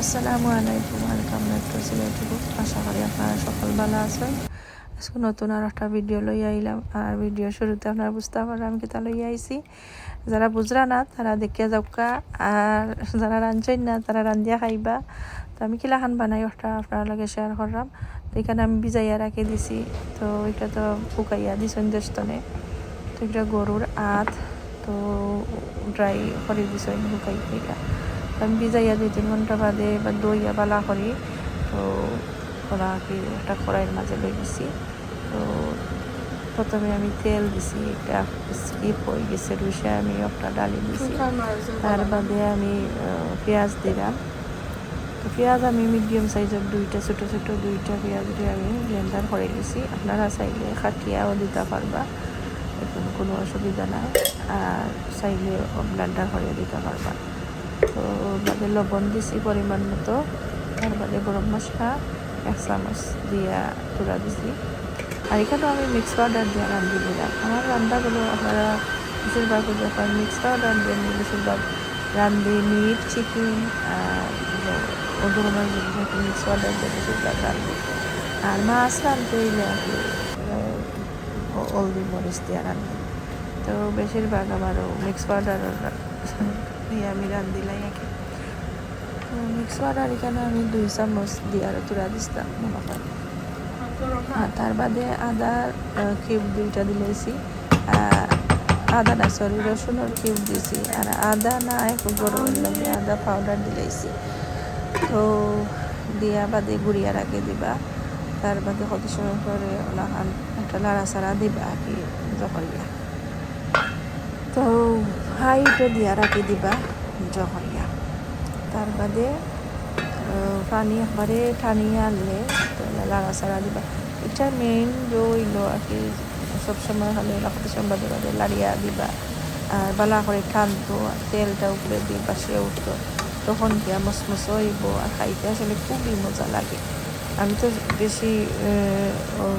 আসসালামু আলাইকুম, welcome back to Sylheti বুক। আশা করি আপনারা সকল ভালো আছেন। আজকে নতুন আর একটা ভিডিও লই আইলাম। আর ভিডিও শুরুতে আপনারা বুঝতে পারবেন আমি কিতা লই আইছি। যারা বুঝরা না তারা দেখিয়া যাওকা, আর যারা রাঁধছেন না তারা রান্ধিয়া খাইবা। তো আমি কিলাখান বানাই ওটা আপনার লগে শেয়ার করলাম। তো এখানে আমি ভিজাইয়া রাখি দিছি। তো এটা তো শুকাইয়া দিছেন দেশতনে। তো এটা গরুর আত, তো ড্রাই করে দিছেন শুকাই এটা। আমি ভিজাইয়া 2-3 ঘন্টা বাদে বা দইয়া বালা করি। তো ওরা কি একটা কড়াইয়ের মাঝে লই দিছি। তো প্রথমে আমি তেল দিছি, এটা স্কিপ হয়ে গেছে, রুষে আমি একটা ডালি দিছি। তার বাদে আমি পেঁয়াজ দিলাম। তো পেঁয়াজ আমি মিডিয়াম সাইজের ছোটো ছোটো দুইটা পেঁয়াজ দিয়ে আমি ব্লেন্ডার করে দিছি। আপনারা চাইলে খাটিয়াও দিতে পারবা, এখন কোনো অসুবিধা নাই। আর চাইলে ব্লেন্ডার করে দিতে পারবা। তো বাদে লবণ দিছি পরিমাণ মতো। তার বাদে গরম মশলা 1 চামচ দিয়া তুলা দিছি। আর এখানেও আমি মিক্স পাউডার দিয়ে রান্ধি দিলাম। আমার রান্নাগুলো আপনারা বেশিরভাগ যখন মিক্স পাউডার দিয়ে বেশিরভাগ রান্ধি মিট, চিকেন আর ও ধরনের জিনিস মিক্স পাউডার দিয়ে বেশিরভাগ রান্ধি। আর মাছ রান্ধতে হইলে আর কি হলদি মরিচ দিয়ে রান্ধি। তো বেশিরভাগ আমারও মিক্স পাউডার দিয়ে আমি রান্ধিলাই আর কি। তো মিক্স পাউডার এখানে আমি 2 চামচ দিয়ে আর তুলা দিতাম মনে হয়। আর তার বাদে আদা কিউব 2টা দিলেছি, আদা না সরি রসুনের কিউব দিয়েছি। আর আদা না একটু গরমের লাগে আদা পাউডার দিলেছি। তো দিয়া বাদে গুড়িয়া রাখে দিবা। তার বাদে কত সময় পরে ওলাহান একটা লাড়াচাড়া দিবা আর কি জহরিয়া। তো হাইটে দিয়া রাখি দিবা জহরিয়া। তার বাদে পানি একবারে টানিয়ে আনলে লাড়াচাড়া দিবা। এটা মেইন রইল আর কি, সবসময় হলে কত সময় বাদে বাদে লাড়িয়া দিবা। আর বালা করে টানতো, তেলটা উপরে দিয়ে বাসিয়ে উঠতো, তখন কি মসমস হইব আর খাইতে আসলে খুবই মজা লাগে। আমি তো বেশি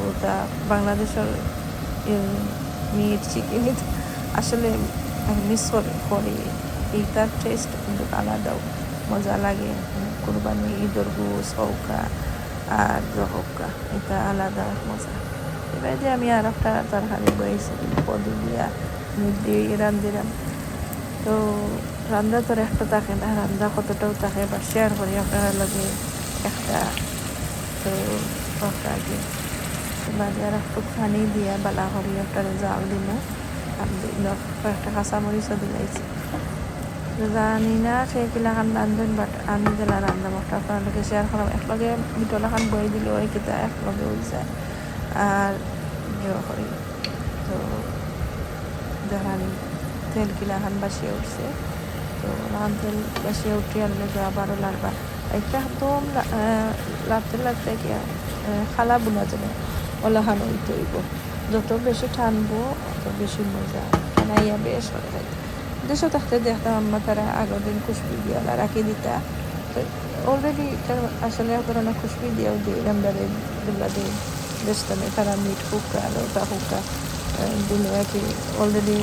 ওটা বাংলাদেশের মিট চিকেন আসলে মিস করি। এইটার টেস্ট কিন্তু আলাদাও মজা লাগে। কুরবানি ঈদের গোস হৌকা আর জহকা, এটা আলাদা মজা। এবার যে আমি আর একটা তরকারি বয়েছি পদি দিয়া মিট দিয়ে রান্ধিলাম। তো রান্না তোর একটা থাকে না, রান্না কতটাও থাকে বা শেয়ার করি আপনারা লগে একটা। তো আগে বাদে আর একটু পানি দিয়া বালা করি একটা জাল দিল। আমি কয়েকটা কাঁচামরিচও দিলাইছি। জানি না সেই কিলাখান রান্ধন, বাট আমি যেলা রান্ধাম একটা আপনার লগে শেয়ার করাম। একলগে মিটলাখান বই দিলে ওই কিতা একলগে হয়ে যায়। আর করি তো দেখানি তেল কিলাখান বাসিয়ে উঠছে। তো লাগান তেল বাসিয়ে উঠে আনলে তো আবারও লাগবা একটা একদম লাগতে গিয়া খালা বোনা যাবে ওলাখান হইতে হইব। যত বেশি টানবো অত বেশি মজা, টানাইয়া বেশ হয়ে যায়। দেশও থাকতে দেখতাম আম্মা তারা আগের দিন খুশবি দিয়া রাখি দিতা। তো অলরেডি আসলে ধরনের খুশবি দিয়েও দিই রান্দারে দুলাদে দেশটানে তারা মিট হুকা লতা হুকা দিলে আর কি অলরেডি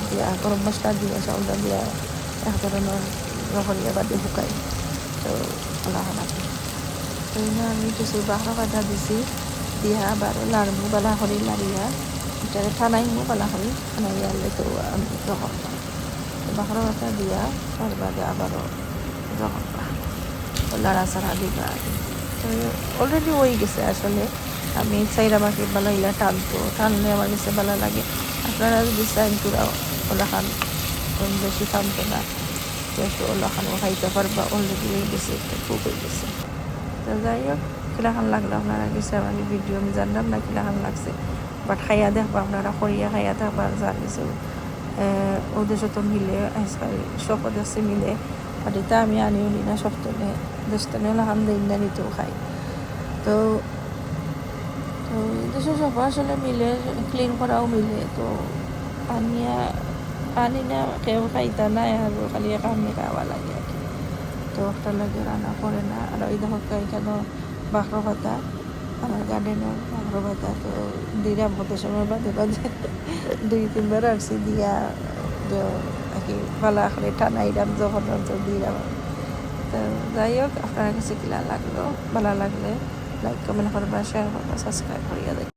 দিয়া গরম মশলা দিয়ে চাউলটা দিয়া এক ধরনের রহরিয়া বাদে শুকাই। তো ওলাখান আছে তো আমি কিছু বাহরা বাধা দিছি দিয়া আবার লাড়মু বালা করি লাড়িয়া এটারে ঠানাইমু বালা করি ঠানাইয়া তো আমি রহর বাহরা বাটা দিয়া তার বাদে আবারও রহর লাড়াচাড়া দিবা। তো অলরেডি হয়ে গেছে আসলে। আমি চাইরা বাকি বালা ইলা টানলে আমার কাছে ভালো লাগে। আপনারা যদি চাইন তোরা ওলাখান বেশি টানতো না, একটু ওলাখানও খাইতে পারবা। অলরেডি হয়ে গেছে, একটা খুব হয়ে গেছে। তো যাই হোক কিলাখান লাগলো আপনারা গেছে আমার ভিডিও আমি জানলাম না কিলাখান লাগছে, বাট খাইয়া দেখবা আপনারা করিয়া খাইয়া দেখবা। যার কিছু ওদের তো মিলে আজকাল সব দেশে মিলে, বাট এটা আমি আনিও নি না সপ্তনে দেশটানে ওলাখান দিন না নিতেও খাই। তো তো দেশে সব আসলে মিলে, ক্লিন করাও মিলে। তো পানি না কেউ খাইতা নাই আর খালি একামে খাওয়া লাগে আর কি। তো একটা লাগে রান্না করে না। আর ওই দেখো এখানে বাঁকড়ো পাতা, আমার গার্ডেনের বাঁকড়ো পাতা। তো দিলাম কত সময় বাদে বাদে 2-3 বার আসছি দিয়া আর কি পালা করে টানাইলাম যখন দিলাম। তো তো যাই হোক আপনার কাছে কিলা লাগলো ভালো লাগলে লাইক কমেন্ট করবা শেয়ার করবা সাবস্ক্রাইব করিয়া দেখ